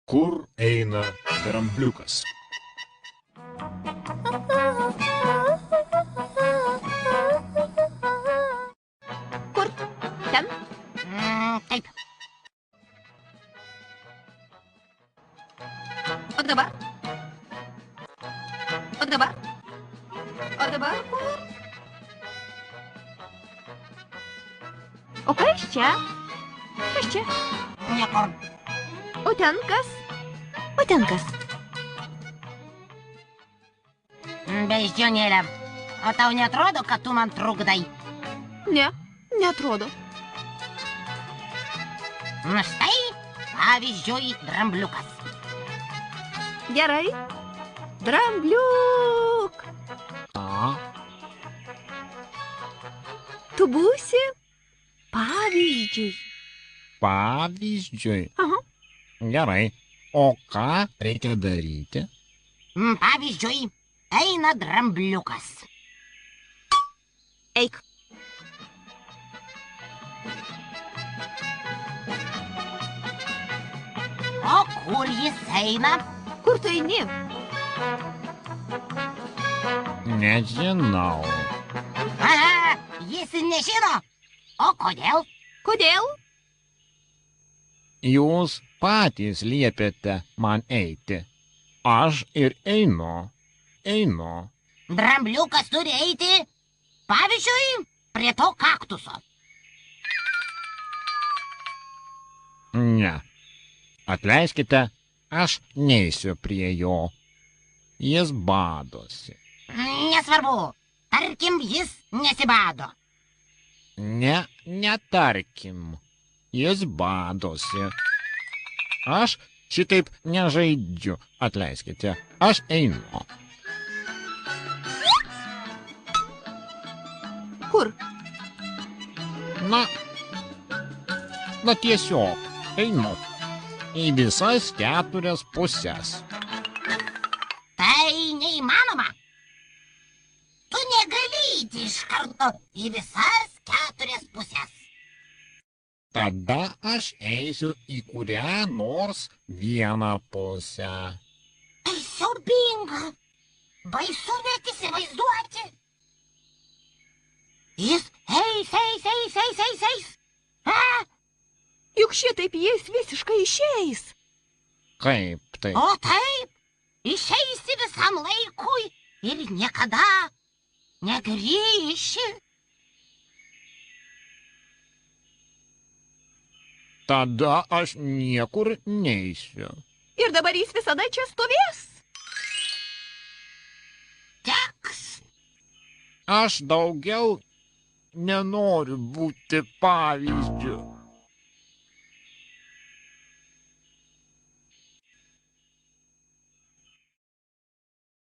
Kur eina drambliukas? Kur? Ten? Taip. O dabar? O dabar? O dabar kur? O kas čia? Kas čia? Niekur. O ten kas? O ten kas? Beždžionėlė. O tau netrodo, kad tu man trukdai? Ne, neatrodo. Na štai, pavyzdžiui, drambliukas. Gerai. Drambliuk. Tu būsi pavyzdžiui. Pavyzdžiui. Aha. Gerai. O ką reikia daryti? Pavyzdžiui, eina drambliukas. Eik. O kur jis eina? Kur tu eini? Nežinau. Aha, jis nežino. O kodėl? Kodėl? Jūs patys liepėte man eiti. Aš ir einu. Drambliukas turi eiti, pavyzdžiui, prie to kaktuso. Ne. Atleiskite, aš neisiu prie jo. Jis badosi. Nesvarbu, tarkim, jis nesibado. Netarkim. Jis badosi. Aš šitaip nežaidžiu. Atleiskite, aš einu. Kur? Na tiesiog einu. Į visas 4 puses. Tai neįmanoma. Tu negali eiti iš karto į visas 4 puses. Tada aš eisiu į kurią nors vieną pusę. Tai siaubinga. Baisu net įsivaizduoti. Jis eis. Juk šitaip jis visiškai išeis. Kaip tai? O taip, išeisi visam laikui ir niekada negrįši. Tada aš niekur neisiu. Ir dabar jis visada čia stovės. Teks. Aš daugiau nenoriu būti pavyzdžiu.